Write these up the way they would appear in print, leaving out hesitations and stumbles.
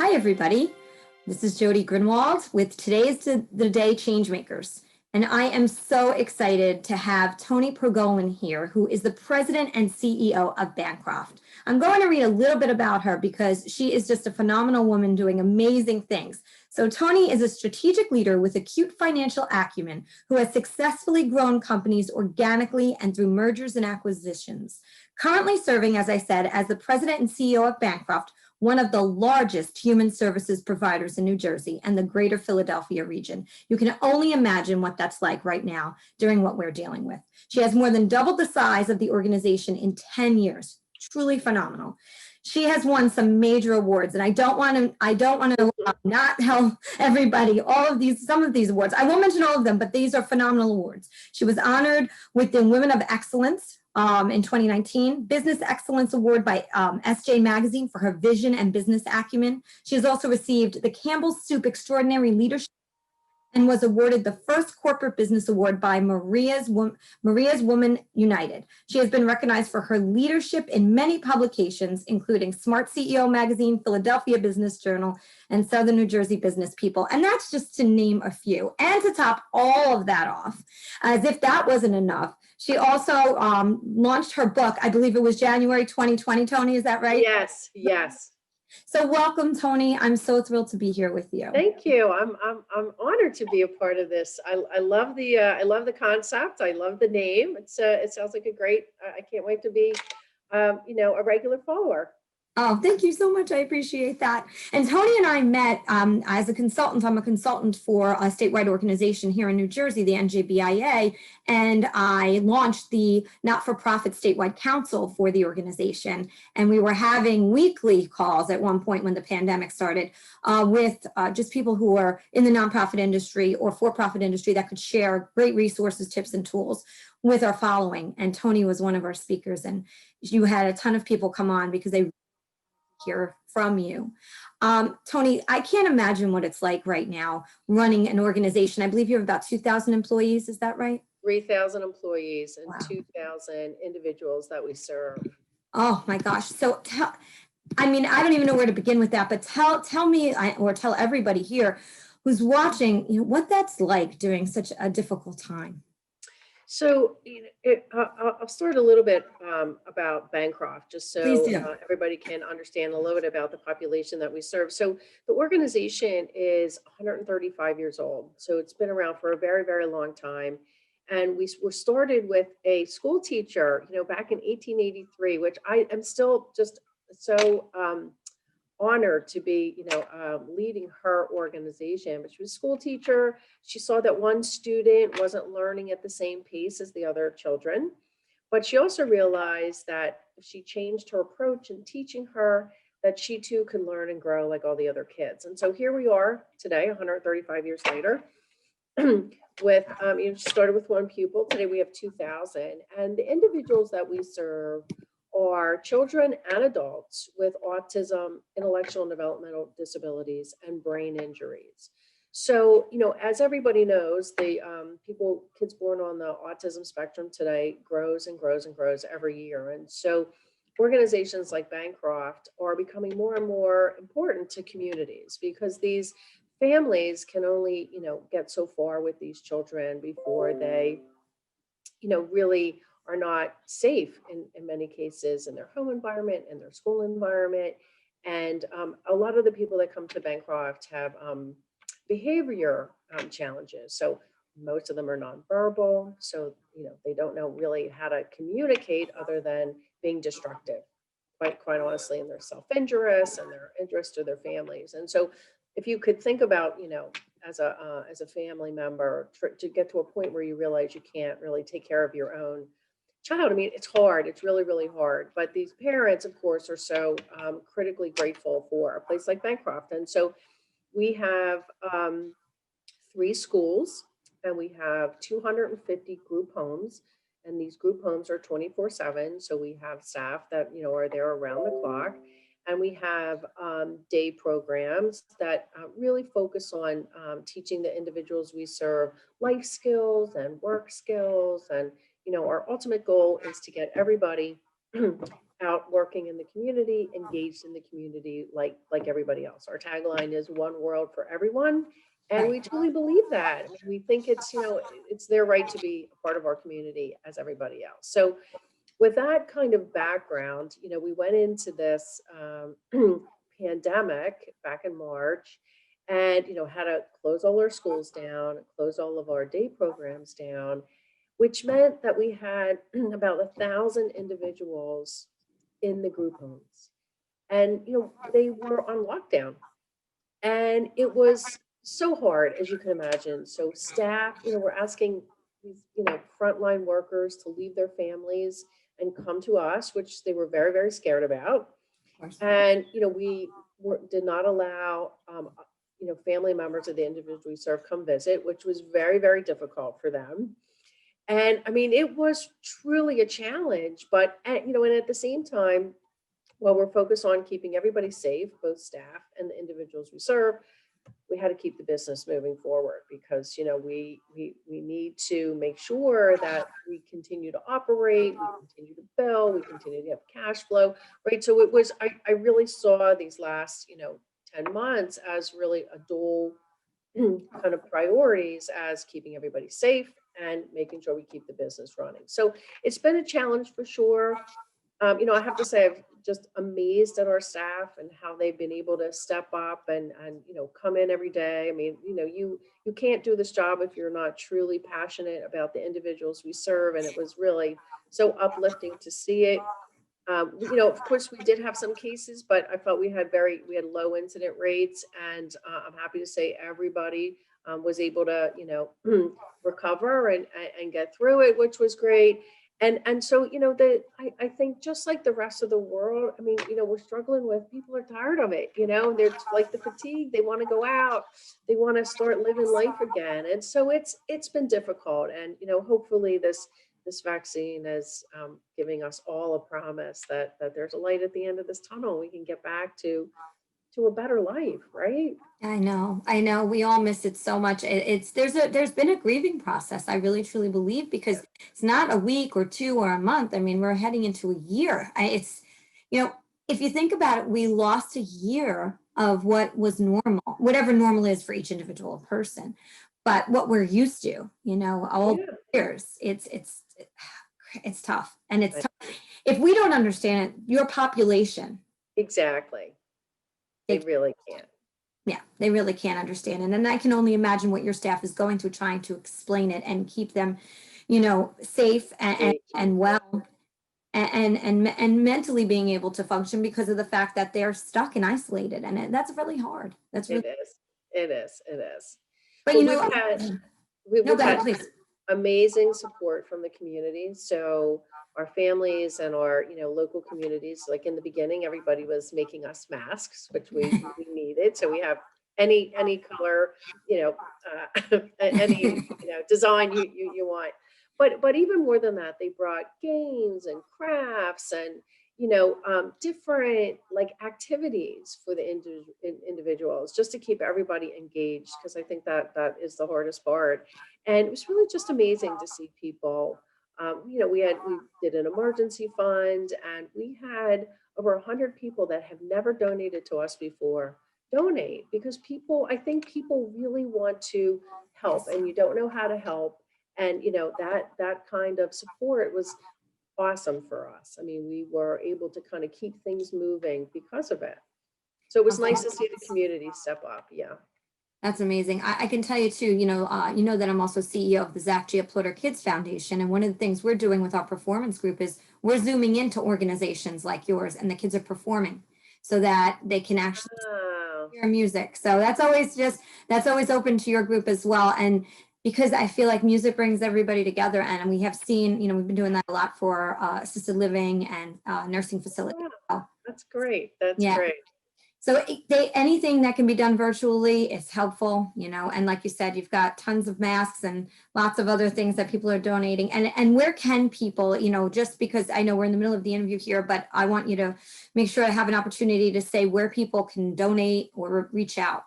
Hi, everybody. This is Jodi Grunwald with Today's the Day Changemakers. And I am so excited to have Toni Pergolin here, who is the president and CEO of Bancroft. I'm going to read a little bit about her because she is just a phenomenal woman doing amazing things. So Toni is a strategic leader with acute financial acumen who has successfully grown companies organically and through mergers and acquisitions. Currently serving, as I said, as the president and CEO of Bancroft, one of the largest human services providers in New Jersey and the greater Philadelphia region. You can only imagine what that's like right now during what we're dealing with. She has more than doubled the size of the organization in 10 years. Truly phenomenal. She has won some major awards, and I don't want to not tell everybody some of these awards. I won't mention all of them, but these are phenomenal awards. She was honored with the Women of Excellence in 2019, Business Excellence Award by SJ Magazine for her vision and business acumen. She has also received the Campbell Soup Extraordinary Leadership and was awarded the first Corporate Business Award by Maria's Women United. She has been recognized for her leadership in many publications, including Smart CEO Magazine, Philadelphia Business Journal, and Southern New Jersey Business People. And that's just to name a few. And to top all of that off, as if that wasn't enough, she also launched her book. I believe it was January 2020, Toni, is that right? Yes, yes. So welcome, Toni. I'm so thrilled to be here with you. Thank you. I'm honored to be a part of this. I love the concept. I love the name. It sounds like a great. I can't wait to be, a regular follower. Oh, thank you so much. I appreciate that. And Toni and I met as a consultant. I'm a consultant for a statewide organization here in New Jersey, the NJBIA, and I launched the not-for-profit statewide council for the organization. And we were having weekly calls at one point when the pandemic started with just people who are in the nonprofit industry or for-profit industry that could share great resources, tips, and tools with our following. And Toni was one of our speakers, and you had a ton of people come on because they hear from you. Toni, I can't imagine what it's like right now running an organization. I believe you have about 2,000 employees, is that right? 3,000 employees and Wow. 2,000 individuals that we serve. Oh my gosh. So I don't even know where to begin with that, but tell me or tell everybody here who's watching, what that's like during such a difficult time. So I'll start a little bit about Bancroft, just so everybody can understand a little bit about the population that we serve. So the organization is 135 years old. So it's been around for a very, very long time. And we were started with a school teacher, back in 1883, which I am still just so honored to be, leading her organization. But she was a school teacher. She saw that one student wasn't learning at the same pace as the other children. But she also realized that if she changed her approach in teaching her, that she too could learn and grow like all the other kids. And so here we are today, 135 years later, with, started with one pupil. Today we have 2,000. And the individuals that we serve are children and adults with autism, intellectual and developmental disabilities, and brain injuries. So, as everybody knows, the kids born on the autism spectrum today grows and grows and grows every year. And so organizations like Bancroft are becoming more and more important to communities because these families can only, get so far with these children before they, really are not safe in many cases in their home environment, in their school environment. And a lot of the people that come to Bancroft have behavior challenges. So most of them are nonverbal. So, they don't know really how to communicate other than being destructive, quite honestly, and they're self-injurious and they're injurious to their families. And so if you could think about, as a family member, to get to a point where you realize you can't really take care of your own child. It's hard. It's really, really hard. But these parents, of course, are so critically grateful for a place like Bancroft. And so we have 3 schools and we have 250 group homes. And these group homes are 24/7. So we have staff that, are there around the clock. And we have day programs that really focus on teaching the individuals we serve life skills and work skills. And our ultimate goal is to get everybody out working in the community, engaged in the community like everybody else. Our tagline is one world for everyone. And Right. we truly believe that. I mean, we think it's, it's their right to be a part of our community as everybody else. So with that kind of background, we went into this pandemic back in March and, had to close all our schools down, close all of our day programs down, which meant that we had about 1,000 individuals in the group homes. And, they were on lockdown. And it was so hard, as you can imagine. So staff, we're asking these, frontline workers to leave their families and come to us, which they were very, very scared about. Of course. And, did not allow, family members of the individual we serve come visit, which was very, very difficult for them. And I mean, it was truly a challenge, but, and at the same time, while we're focused on keeping everybody safe, both staff and the individuals we serve, we had to keep the business moving forward because we need to make sure that we continue to operate, we continue to bill, we continue to have cash flow, right? So it was I really saw these last 10 months as really a dual kind of priorities as keeping everybody safe and making sure we keep the business running. So it's been a challenge for sure. I have to say, I'm just amazed at our staff and how they've been able to step up and come in every day. I mean, you can't do this job if you're not truly passionate about the individuals we serve. And it was really so uplifting to see it. Of course, we did have some cases, but I felt we had low incident rates, and I'm happy to say everybody was able to, recover and get through it, which was great. And so, I think just like the rest of the world, I mean, we're struggling with, people are tired of it, they're like the fatigue, they want to go out, they want to start living life again. And so it's been difficult. And, hopefully this vaccine is giving us all a promise that there's a light at the end of this tunnel. We can get back to a better life, right? I know. We all miss it so much. There's been a grieving process. I really truly believe because it's not a week or two or a month. I mean, we're heading into a year. If you think about it, we lost a year of what was normal, whatever normal is for each individual person. But what we're used to, all Yeah. years, it's tough, and it's tough. If we don't understand it, your population, Exactly. They really can't. yeah, they really can't understand it. And I can only imagine what your staff is going through trying to explain it and keep them, safe and well and mentally being able to function because of the fact that they're stuck and isolated. And that's really hard. That's really, It is. but Well, no, we've go ahead, had please. amazing support from the community. So our families and our, local communities, like in the beginning, everybody was making us masks, which we needed. So we have any color, any, design you want. But even more than that, they brought games and crafts and, different like activities for the individuals just to keep everybody engaged. Cause I think that is the hardest part. And it was really just amazing to see people. We did an emergency fund, and we had over 100 people that have never donated to us before donate because I think people really want to help, and you don't know how to help. And that kind of support was awesome for us. I mean, we were able to kind of keep things moving because of it. So it was nice to see the community step up. Yeah. That's amazing. I can tell you too, you know that I'm also CEO of the Zach Gia Plutter Kids Foundation. And one of the things we're doing with our performance group is we're zooming into organizations like yours, and the kids are performing so that they can actually hear music. So that's always open to your group as well. And because I feel like music brings everybody together, and we have seen, we've been doing that a lot for assisted living and nursing facilities. That's great. That's Yeah. great. So anything that can be done virtually is helpful, and like you said, you've got tons of masks and lots of other things that people are donating. And where can people, just because I know we're in the middle of the interview here, but I want you to make sure I have an opportunity to say where people can donate or reach out.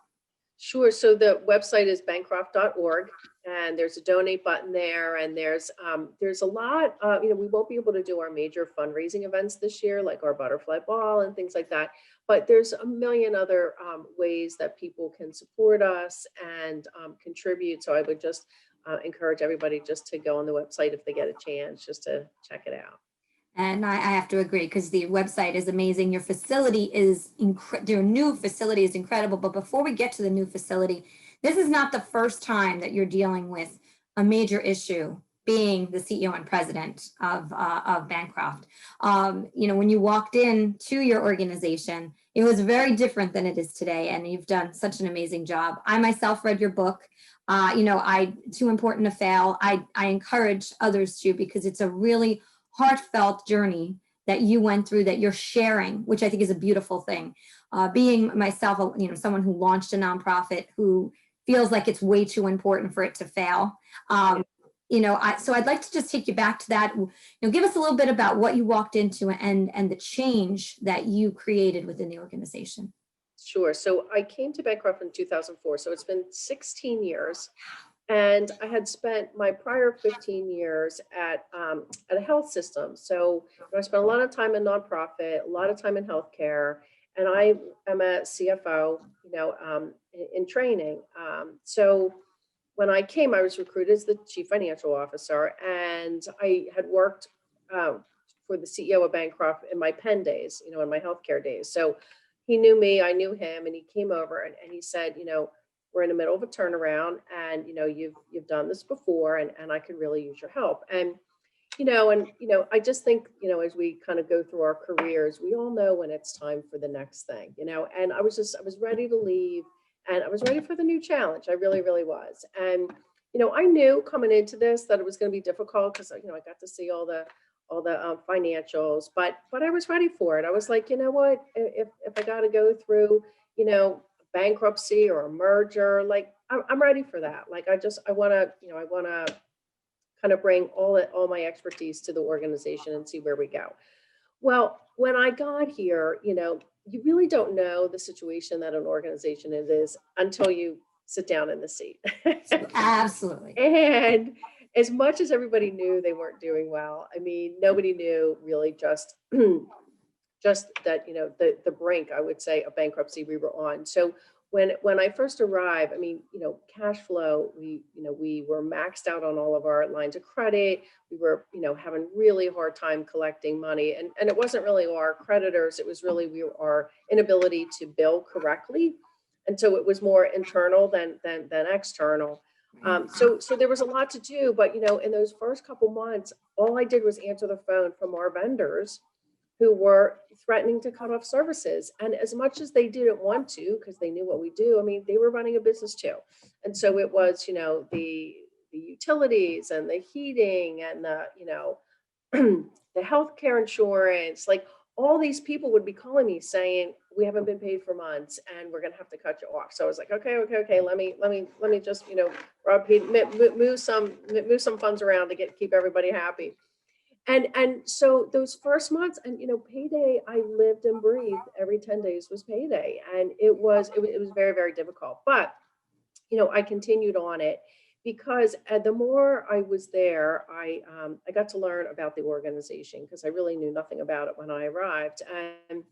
Sure. So the website is bancroft.org. and there's a donate button there, and there's a lot. We won't be able to do our major fundraising events this year, like our butterfly ball and things like that. But there's a million other ways that people can support us and contribute. So I would just encourage everybody just to go on the website if they get a chance, just to check it out. And I have to agree because the website is amazing. Your facility is your new facility is incredible. But before we get to the new facility, this is not the first time that you're dealing with a major issue, being the CEO and president of Bancroft. When you walked in to your organization, it was very different than it is today, and you've done such an amazing job. I myself read your book. Too Important to Fail. I encourage others to, because it's a really heartfelt journey that you went through, that you're sharing, which I think is a beautiful thing. Being myself, someone who launched a nonprofit, who feels like it's way too important for it to fail. So I'd like to just take you back to that. Give us a little bit about what you walked into and the change that you created within the organization. Sure. So I came to Bancroft in 2004. So it's been 16 years. And I had spent my prior 15 years at a health system. So I spent a lot of time in nonprofit, a lot of time in healthcare, and I am a CFO, in training. So when I came, I was recruited as the chief financial officer, and I had worked for the CEO of Bancroft in my pen days, in my healthcare days. So he knew me, I knew him, and he came over and he said, we're in the middle of a turnaround, and you've done this before, and I could really use your help. And I just think, as we kind of go through our careers, we all know when it's time for the next thing, and I was ready to leave, and I was ready for the new challenge. I really, really was. And I knew coming into this that it was going to be difficult, because I got to see all the financials, but I was ready for it. I was like, what, if I got to go through, bankruptcy or a merger, like I'm ready for that. Like I want to kind of bring all my expertise to the organization and see where we go. Well, when I got here, you really don't know the situation that an organization is until you sit down in the seat. Absolutely. And as much as everybody knew they weren't doing well, I mean, nobody knew really just that, the brink, I would say, of bankruptcy we were on. So when I first arrived, I mean, cash flow, we were maxed out on all of our lines of credit. We were, having really hard time collecting money. And it wasn't really our creditors. It was really our inability to bill correctly. And so it was more internal than external. So there was a lot to do, but, in those first couple months, all I did was answer the phone from our vendors who were threatening to cut off services. And as much as they didn't want to, because they knew what we do, I mean, they were running a business too. And so it was, the utilities and the heating and the healthcare insurance, like all these people would be calling me saying, we haven't been paid for months and we're going to have to cut you off. So I was like, okay. Let me just, move some funds around to keep everybody happy. And so those first months, and payday, I lived and breathed. Every 10 days was payday, and it was very, very difficult. But I continued on it, because the more I was there, I got to learn about the organization, because I really knew nothing about it when I arrived. And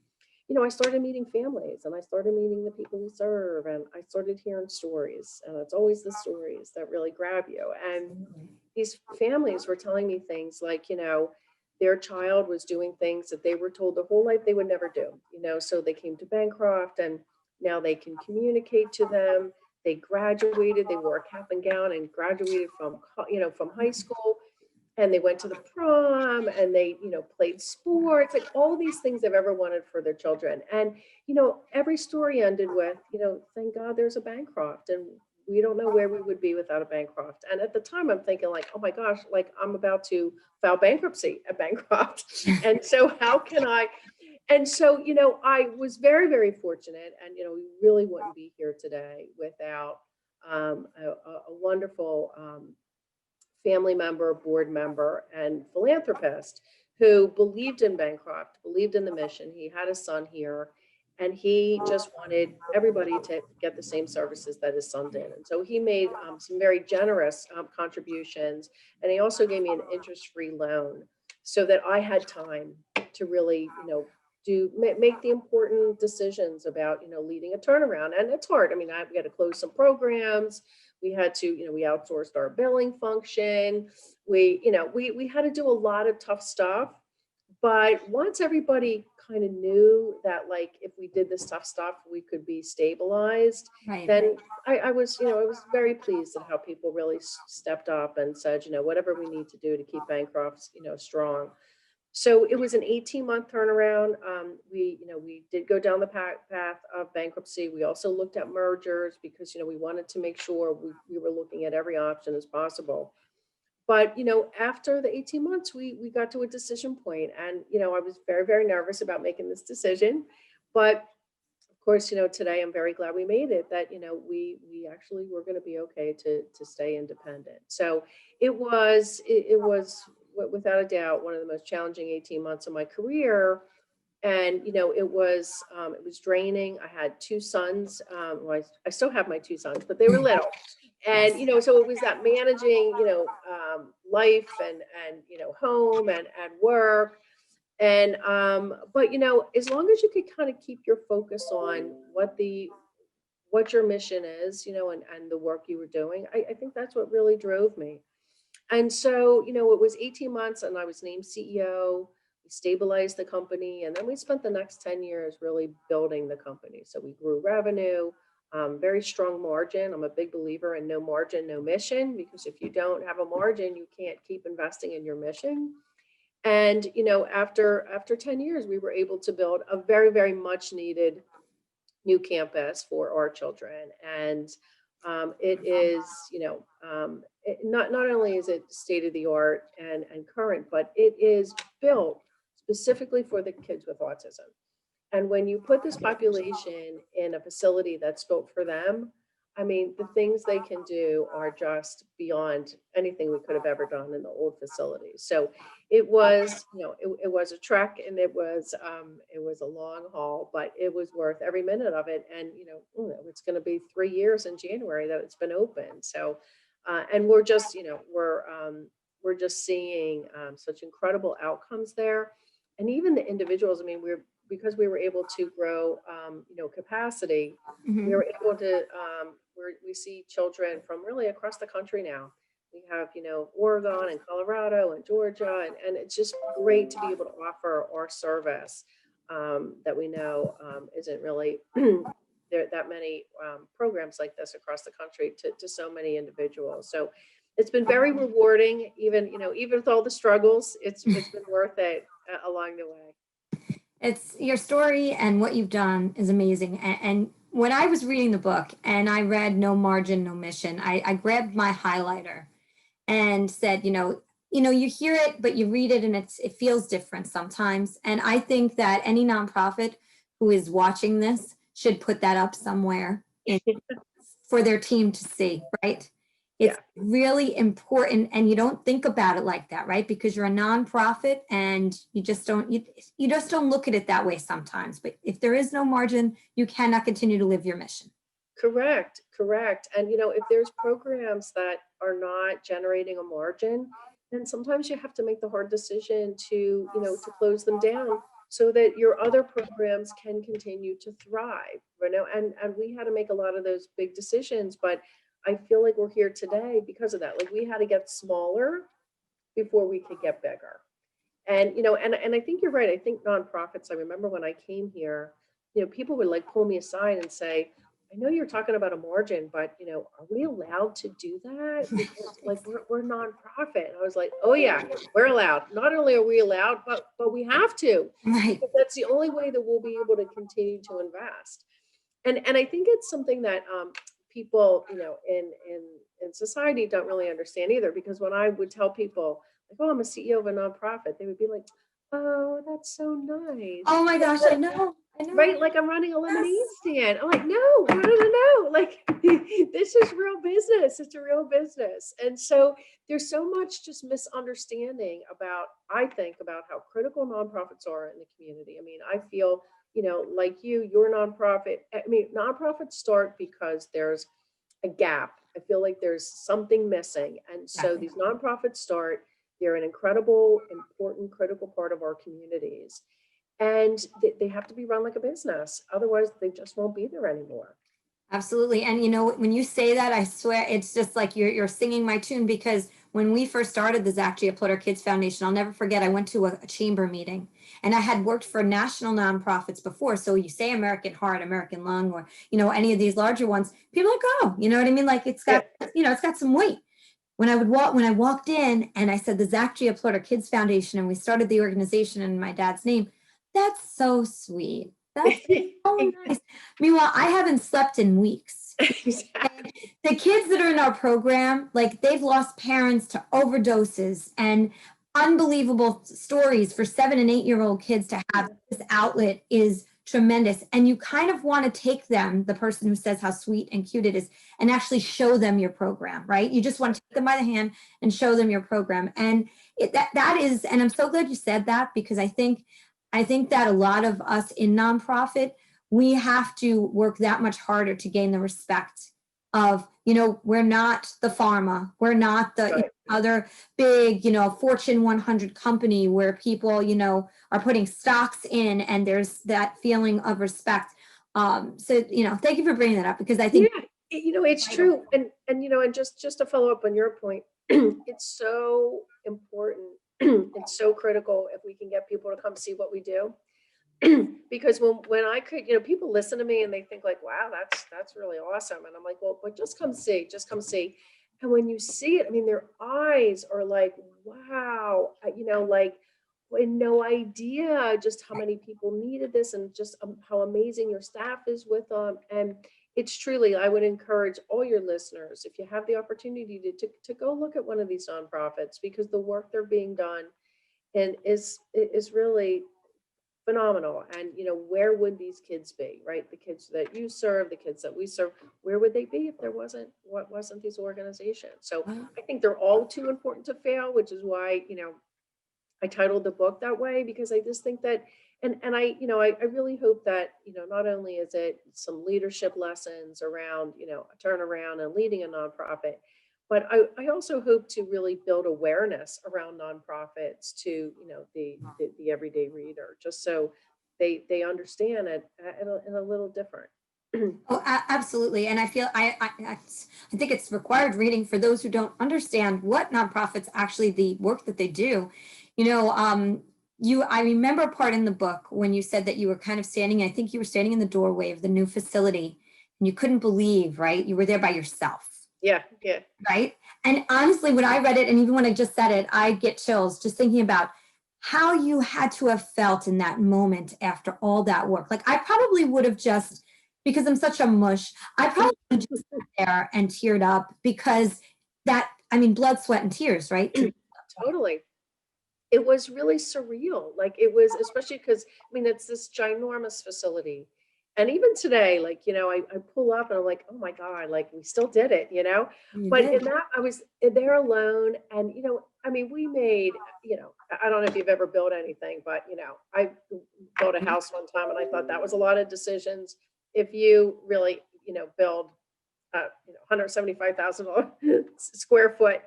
I started meeting families, and I started meeting the people we serve, and I started hearing stories, and it's always the stories that really grab you. And these families were telling me things like, their child was doing things that they were told their whole life they would never do, so they came to Bancroft, and now they can communicate to them. They graduated, they wore a cap and gown and graduated from high school, and they went to the prom, and they, played sports, like all these things they've ever wanted for their children. And, every story ended with, thank God there's a Bancroft, and we don't know where we would be without a Bancroft. And at the time I'm thinking like, oh my gosh, like I'm about to file bankruptcy at Bancroft. And so I was very, very fortunate, and, we really wouldn't be here today without a wonderful family member, board member, and philanthropist who believed in Bancroft, believed in the mission. He had a son here, And he just wanted everybody to get the same services that his son did. And so he made some very generous contributions. And he also gave me an interest-free loan so that I had time to really, make the important decisions about, leading a turnaround. And it's hard. I mean, we had to close some programs. We had to, we outsourced our billing function. We had to do a lot of tough stuff. But once everybody kind of knew that, like, if we did this tough stuff, we could be stabilized, Right. then I was, I was very pleased at how people really stepped up and said, whatever we need to do to keep Bancroft, strong. So it was an 18-month turnaround. We did go down the path of bankruptcy. We also looked at mergers because, we wanted to make sure we were looking at every option as possible. But, after the 18 months, we got to a decision point, and, I was very, very nervous about making this decision. But of course, today I'm very glad we made it, that, we actually were going to be okay to stay independent. So it was without a doubt one of the most challenging 18 months of my career. And, it was draining. I had two sons. Well, I still have my two sons, but they were little. And, so it was that managing, life and, home and work. And, but, as long as you could kind of keep your focus on what your mission is, and the work you were doing, I think that's what really drove me. And so, it was 18 months and I was named CEO. We stabilized the company. And then we spent the next 10 years really building the company. So we grew revenue, very strong margin. I'm a big believer in no margin, no mission, because if you don't have a margin, you can't keep investing in your mission. And, after 10 years, we were able to build a very, very much needed new campus for our children. And it is, not only is it state of the art and current, but it is built specifically for the kids with autism. And when you put this population in a facility that's built for them, I mean, the things they can do are just beyond anything we could have ever done in the old facilities. So it was, it was a trek, and it was a long haul, but it was worth every minute of it. And, it's going to be 3 years in January that it's been open. So, and we're just, we're just seeing such incredible outcomes there. And even the individuals, I mean, because we were able to grow, capacity, we were able to, we see children from really across the country now. We have, Oregon and Colorado and Georgia, and it's just great to be able to offer our service that we know isn't really there that many programs like this across the country to so many individuals. So it's been very rewarding, even with all the struggles, it's been worth it along the way. It's your story and what you've done is amazing. And when I was reading the book and I read No Margin, No Mission, I grabbed my highlighter and said, you hear it, but you read it and it feels different sometimes. And I think that any nonprofit who is watching this should put that up somewhere for their team to see, right? It's really important, and you don't think about it like that, right? Because you're a nonprofit and you just don't look at it that way sometimes. But if there is no margin, you cannot continue to live your mission. Correct. And, if there's programs that are not generating a margin, then sometimes you have to make the hard decision to close them down so that your other programs can continue to thrive, and we had to make a lot of those big decisions, but I feel like we're here today because of that. Like, we had to get smaller before we could get bigger. And, and I think you're right. I think nonprofits, I remember when I came here, people would like pull me aside and say, I know you're talking about a margin, but, are we allowed to do that? Because like we're nonprofit. And I was like, oh yeah, we're allowed. Not only are we allowed, but we have to. Right. Because that's the only way that we'll be able to continue to invest. And I think it's something that people, in society don't really understand either. Because when I would tell people, like, oh, I'm a CEO of a nonprofit, they would be like, Oh, that's so nice. Oh my gosh, I know. I know. Right, like I'm running a lemonade Yes. stand. I'm like, no, no, no, no, no. Like this is real business. It's a real business. And so there's so much just misunderstanding about, I think, about how critical nonprofits are in the community. I mean, I feel, like your nonprofit, I mean, nonprofits start because there's a gap. I feel like there's something missing. And so Exactly. these nonprofits start, they're an incredible, important, critical part of our communities. And they have to be run like a business. Otherwise, they just won't be there anymore. Absolutely. And when you say that, I swear it's just like you're singing my tune, because when we first started the Zach G. Applaud Kids Foundation, I'll never forget, I went to a chamber meeting, and I had worked for national nonprofits before. So you say American Heart, American Lung, or, any of these larger ones, people are like, oh, you know what I mean? Like it's Yeah. got, it's got some weight. When I walked in and I said the Zach G. Applaud Kids Foundation, and we started the organization in my dad's name, that's so sweet. That's so nice. Meanwhile, I haven't slept in weeks. Exactly. The kids that are in our program, like they've lost parents to overdoses, and unbelievable stories for 7 and 8-year-old kids to have this outlet is tremendous. And you kind of want to take them, the person who says how sweet and cute it is, and actually show them your program, right? You just want to take them by the hand and show them your program. And that is, and I'm so glad you said that, because I think that a lot of us in nonprofit, we have to work that much harder to gain the respect of, we're not the pharma, we're not the Right. other big, Fortune 100 company where people, are putting stocks in, and there's that feeling of respect. So, thank you for bringing that up, because I Yeah, think it's true. And just to follow up on your point, it's so important. It's so critical if we can get people to come see what we do. Because when I could, people listen to me and they think like, wow, that's really awesome. And I'm like, well, but just come see, just come see. And when you see it, I mean, their eyes are like, wow, like, we had no idea just how many people needed this, and just how amazing your staff is with them. And it's truly, I would encourage all your listeners, if you have the opportunity to go look at one of these nonprofits, because the work they're being done and is really phenomenal. And where would these kids be, right? The kids that you serve, the kids that we serve, where would they be if there wasn't these organizations? So I think they're all too important to fail, which is why I titled the book that way, because I just think that, and I really hope that not only is it some leadership lessons around a turnaround and leading a nonprofit, but I also hope to really build awareness around nonprofits to the everyday reader, just so they understand it in a little different. Oh, absolutely. And I feel I think it's required reading for those who don't understand what nonprofits actually, the work that they do. I remember a part in the book when you said that you were kind of standing, I think you were standing in the doorway of the new facility, and you couldn't believe, right? You were there by yourself. Yeah, yeah. Right. And honestly, when I read it, and even when I just said it, I get chills just thinking about how you had to have felt in that moment after all that work. Like I probably would have just, because I'm such a mush, I probably would have just sat there and teared up, because blood, sweat, and tears, right? Totally. It was really surreal. Like it was, especially because I mean, it's this ginormous facility. And even today, like, I pull up and I'm like, oh my God, like we still did it, You But in did. that, I was there alone. And, I mean, we made, I don't know if you've ever built anything, but, I built a house one time and I thought that was a lot of decisions. If you really, build, 175,000 square foot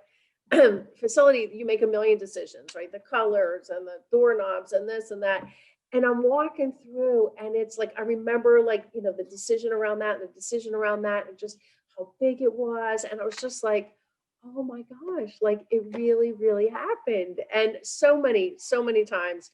facility, you make a million decisions, right? The colors and the doorknobs and this and that. And I'm walking through and it's like, I remember like, the decision around that and the decision around that and just how big it was. And I was just like, oh my gosh, like it really, really happened. And so many times,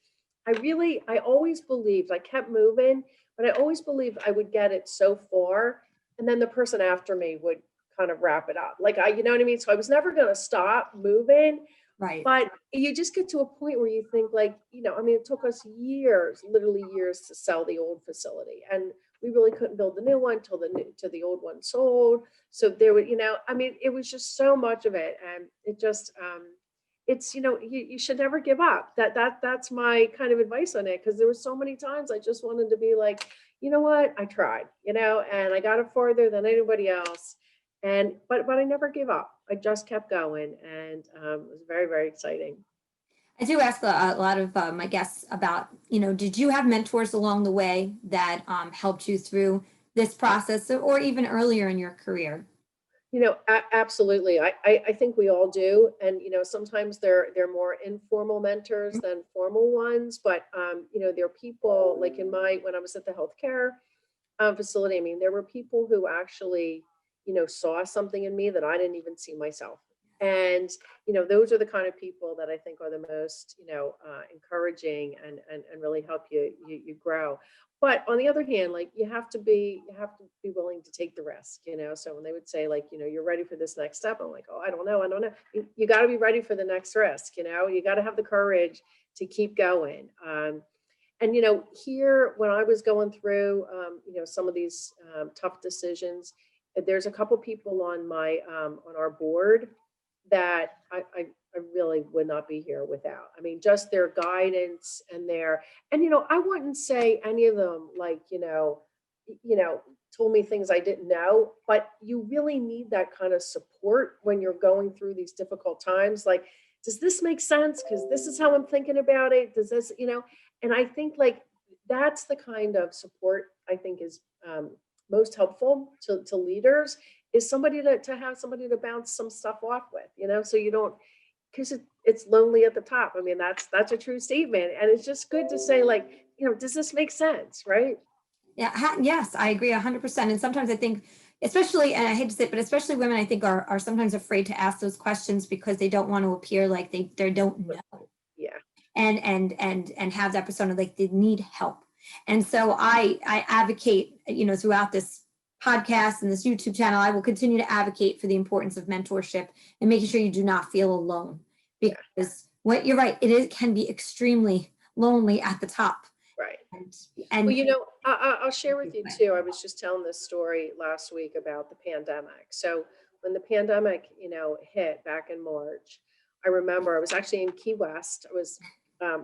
I always believed, I kept moving, but I always believed I would get it so far. And then the person after me would kind of wrap it up. Like you know what I mean? So I was never going to stop moving, Right. but you just get to a point where you think like, I mean, it took us years, literally years to sell the old facility. And we really couldn't build the new one till the old one sold. So there would, I mean, it was just so much of it. And it just, it's, you should never give up. That's my kind of advice on it. Cause there were so many times I just wanted to be like, you know what, I tried, and I got it farther than anybody else. But I never gave up. I just kept going, and it was very, very exciting. I do ask a lot of my guests about, did you have mentors along the way that helped you through this process or even earlier in your career? Absolutely. I think we all do. And, sometimes they're more informal mentors than formal ones. But, there are people like when I was at the healthcare facility, I mean, there were people who actually, saw something in me that I didn't even see myself. And, those are the kind of people that I think are the most, encouraging and really help you grow. But on the other hand, like you have to be willing to take the risk, So when they would say like, you're ready for this next step, I'm like, oh, I don't know. You got to be ready for the next risk, you got to have the courage to keep going. And here when I was going through, some of these tough decisions, there's a couple people on our board that I really would not be here without. I mean, just their guidance and I wouldn't say any of them like, told me things I didn't know, but you really need that kind of support when you're going through these difficult times. Like, does this make sense? Because this is how I'm thinking about it. Does this, and I think like that's the kind of support I think is most helpful to leaders, is somebody to have somebody to bounce some stuff off with, so you don't, because it's lonely at the top. I mean, that's a true statement. And it's just good to say like, does this make sense? Right. Yeah, yes, I agree 100%. And sometimes I think, especially, and I hate to say it, but especially women, I think are sometimes afraid to ask those questions because they don't want to appear like they don't know. Yeah. And have that persona like they need help. And so I advocate, throughout this podcast and this YouTube channel, I will continue to advocate for the importance of mentorship and making sure you do not feel alone, because what you're right, it can be extremely lonely at the top. Right. And well, I'll share with you too. I was just telling this story last week about the pandemic. So when the pandemic, hit back in March, I remember I was actually in Key West. I was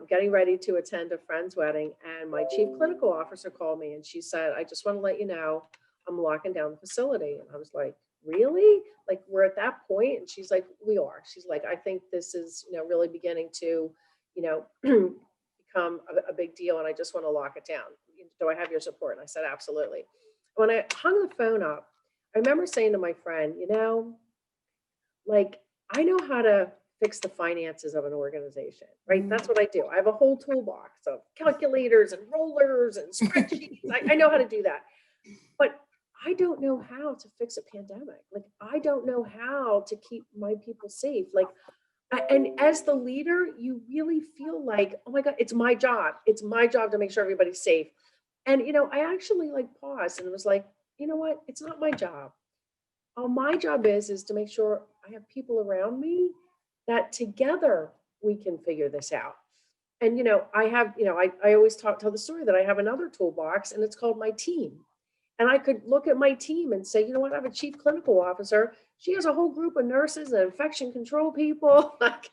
getting ready to attend a friend's wedding, and my chief clinical officer called me and she said, I just want to let you know I'm locking down the facility. And I was like, really? Like, we're at that point? And she's like, we are. She's like, I think this is, really beginning to, become a big deal, and I just want to lock it down. Do I have your support? And I said, absolutely. When I hung the phone up, I remember saying to my friend, like, I know how to fix the finances of an organization, right? That's what I do. I have a whole toolbox of calculators and rollers and spreadsheets. I know how to do that. But I don't know how to fix a pandemic. Like, I don't know how to keep my people safe. Like, and as the leader, you really feel like, oh my God, it's my job. It's my job to make sure everybody's safe. And, I actually like paused and was like, you know what? It's not my job. All my job is to make sure I have people around me that together we can figure this out. And, I have, I always tell the story that I have another toolbox, and it's called my team. And I could look at my team and say, you know what, I have a chief clinical officer. She has a whole group of nurses and infection control people. Like,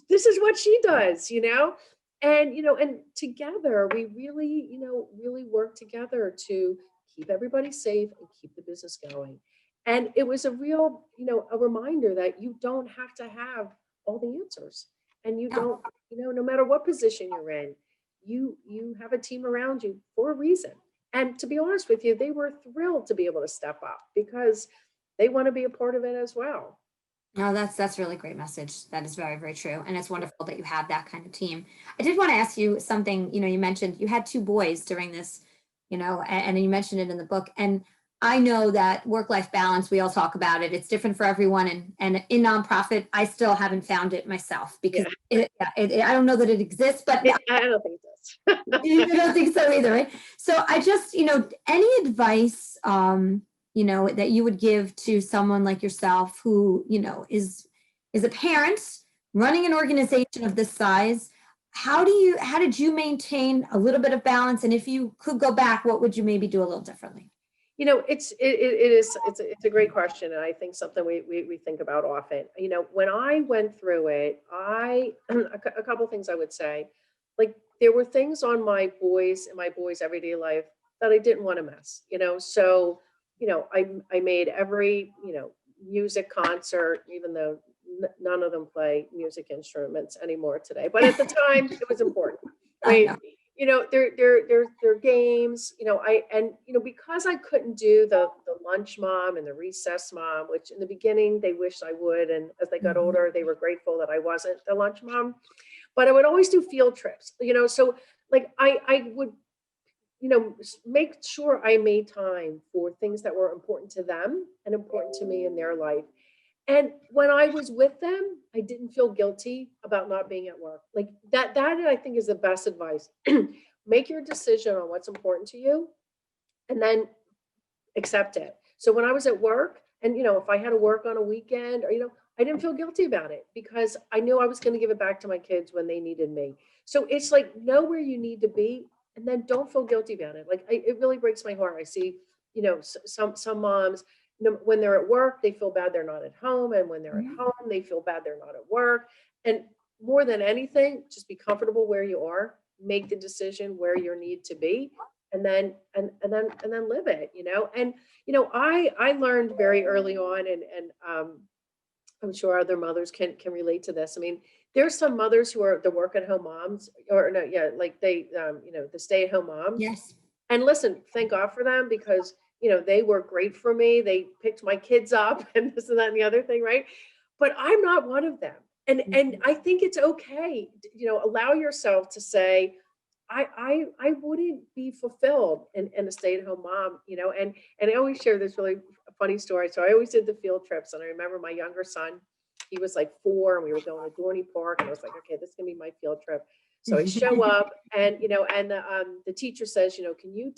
this is what she does, And, and together we really, really work together to keep everybody safe and keep the business going. And it was a real, a reminder that you don't have to have all the answers. And you don't, no matter what position you're in, you have a team around you for a reason. And to be honest with you, they were thrilled to be able to step up because they want to be a part of it as well. No, that's really great message. That is very, very true. And it's wonderful that you have that kind of team. I did want to ask you something, you mentioned you had 2 boys during this, and you mentioned it in the book. And I know that work-life balance, we all talk about it. It's different for everyone. And in nonprofit, I still haven't found it myself because I don't know that it exists, but I don't think it does. I don't think so either, right? So I just, any advice, that you would give to someone like yourself who, is a parent running an organization of this size? How did you maintain a little bit of balance? And if you could go back, what would you maybe do a little differently? It's a great question, and I think something we think about often. When I went through it, a couple of things I would say, like there were things on my boys' everyday life that I didn't want to miss. So I made every music concert, even though none of them play music instruments anymore today. But at the time, it was important, right? Their games, because I couldn't do the lunch mom and the recess mom, which in the beginning they wished I would, and as they got older, they were grateful that I wasn't the lunch mom. But I would always do field trips, so like I would, make sure I made time for things that were important to them and important to me in their life. And when I was with them, I didn't feel guilty about not being at work. Like that I think is the best advice. Make your decision on what's important to you and then accept it. So when I was at work and if I had to work on a weekend or I didn't feel guilty about it because I knew I was going to give it back to my kids when they needed me. So it's like know where you need to be and then don't feel guilty about it. Like it really breaks my heart. I see, some moms when they're at work, they feel bad they're not at home. And when they're at home, they feel bad they're not at work. And more than anything, just be comfortable where you are, make the decision where you need to be, and then live it, And I learned very early on, and I'm sure other mothers can relate to this. I mean, there's some mothers who are the work at home moms, or no, yeah, like they, the stay at home moms. Yes. And listen, thank God for them because they were great for me. They picked my kids up and this and that and the other thing, right? But I'm not one of them. And I think it's okay, allow yourself to say, I wouldn't be fulfilled in a stay-at-home mom, and I always share this really funny story. So I always did the field trips, and I remember my younger son, he was like 4, and we were going to Dorney Park, and I was like, okay, this is gonna be my field trip. So I show up, and the teacher says, can you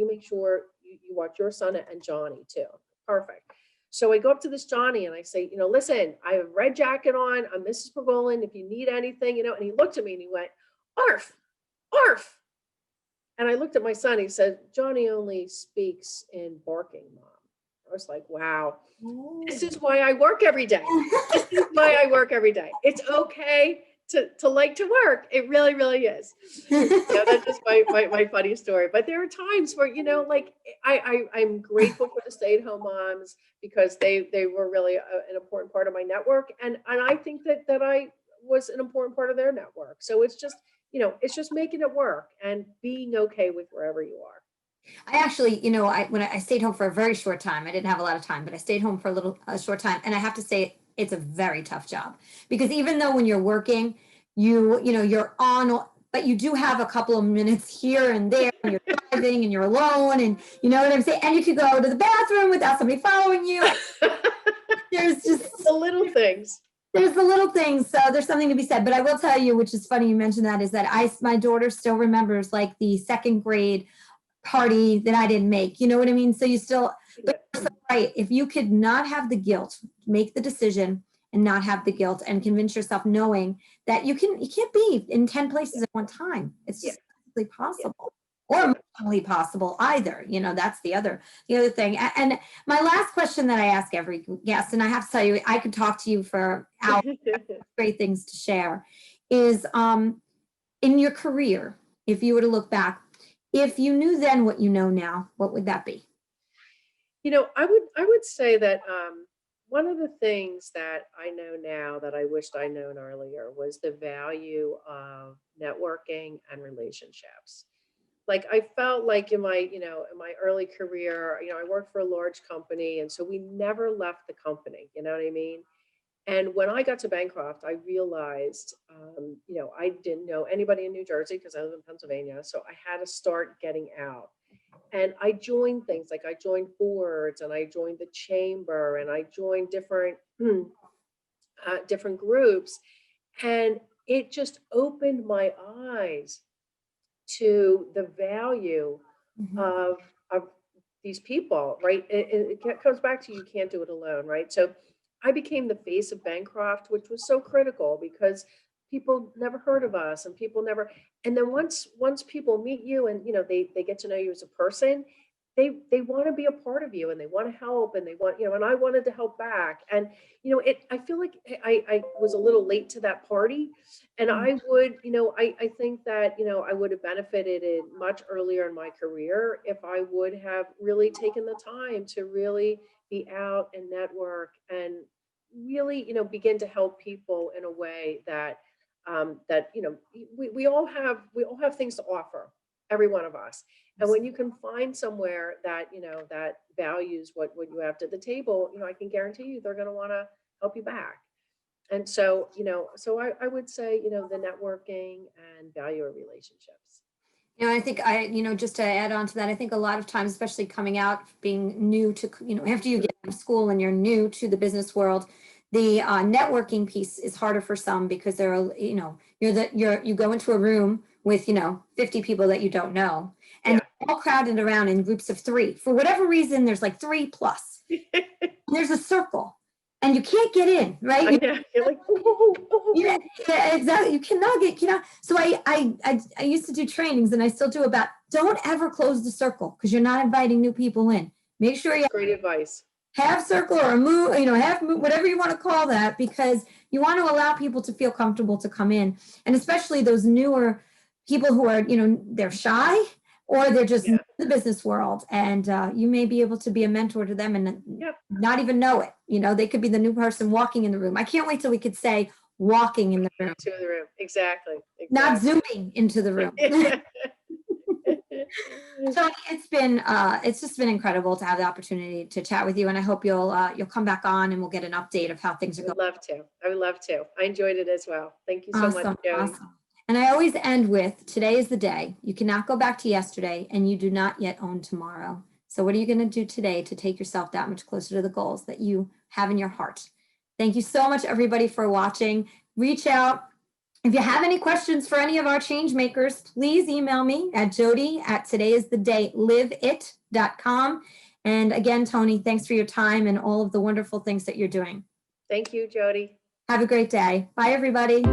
make sure you watch your son and Johnny too? Perfect. So I go up to this Johnny and I say, listen, I have a red jacket on. I'm Mrs. Pergolin. If you need anything, and he looked at me and he went, "Arf, arf." And I looked at my son. He said, "Johnny only speaks in barking, Mom." I was like, wow, this is why I work every day. This is why I work every day. It's okay to like to work. It really, really is. That's just my funny story. But there are times where, like I'm grateful for the stay-at-home moms because they were really an important part of my network. And I think that I was an important part of their network. So it's just, it's just making it work and being okay with wherever you are. I actually, when I stayed home for a very short time, I didn't have a lot of time, but I stayed home for a short time. And I have to say, it's a very tough job because even though when you're working, you're on, but you do have a couple of minutes here and there and you're driving and you're alone and you know what I'm saying? And you could go to the bathroom without somebody following you. There's just the little things. There's the little things. So there's something to be said. But I will tell you, which is funny you mentioned that, is that my daughter still remembers like the second grade party that I didn't make. You know what I mean? So you still, but right. If you could not have the guilt, make the decision and not have the guilt and convince yourself knowing that you can't be in 10 places at one time. It's just physically possible or emotionally possible either. That's the other thing. And my last question that I ask every guest, and I have to tell you, I could talk to you for hours, great things to share, is in your career, if you were to look back, if you knew then what you know now, what would that be? I would say that one of the things that I know now that I wished I known earlier was the value of networking and relationships. Like I felt like in my early career, I worked for a large company, and so we never left the company. You know what I mean? And when I got to Bancroft, I realized, I didn't know anybody in New Jersey because I live in Pennsylvania. So I had to start getting out. And I joined things like I joined boards and I joined the chamber and I joined different different groups. And it just opened my eyes to the value of these people, right? It comes back to you can't do it alone, right? So I became the face of Bancroft, which was so critical because people never heard of us and people never, and then once people meet you and they get to know you as a person, they want to be a part of you, and they want to help, and they want, and I wanted to help back. And, I feel like I was a little late to that party. And Mm. I would, I think that, I would have benefited it much earlier in my career if I would have really taken the time to really be out and network and really, begin to help people in a way that, we all have things to offer, every one of us. And when you can find somewhere that, that values what you have to the table, I can guarantee you they're going to want to help you back. And so, so I would say, the networking and value of relationships. I think just to add on to that, I think a lot of times, especially coming out, being new to, after you get out of school and you're new to the business world, the networking piece is harder for some because there are, you go into a room with, 50 people that you don't know, and Yeah. they're all crowded around in groups of 3. For whatever reason, there's like 3 plus. There's a circle and you can't get in, right? I know. You're like, Yeah, exactly. You cannot get. So I used to do trainings, and I still do, about don't ever close the circle because you're not inviting new people in. Make sure you That's great advice. have circle or a move, half move, whatever you want to call that, because you want to allow people to feel comfortable to come in, and especially those newer people who are, they're shy or they're just Yeah. new to the business world, and you may be able to be a mentor to them and Yep. not even know it. They could be the new person walking in the room. I can't wait till we could say walking in the room, To the room. Exactly. not zooming into the room. So it's just been incredible to have the opportunity to chat with you, and I hope you'll come back on and we'll get an update of how things are going. I would love to. I enjoyed it as well. Thank you so much, Jodi. Awesome. And I always end with, today is the day. You cannot go back to yesterday, and you do not yet own tomorrow. So what are you going to do today to take yourself that much closer to the goals that you have in your heart? Thank you so much, everybody, for watching. Reach out. If you have any questions for any of our change makers, please email me at jodi@todayisthedayliveit.com. And again, Toni, thanks for your time and all of the wonderful things that you're doing. Thank you, Jodi. Have a great day. Bye, everybody.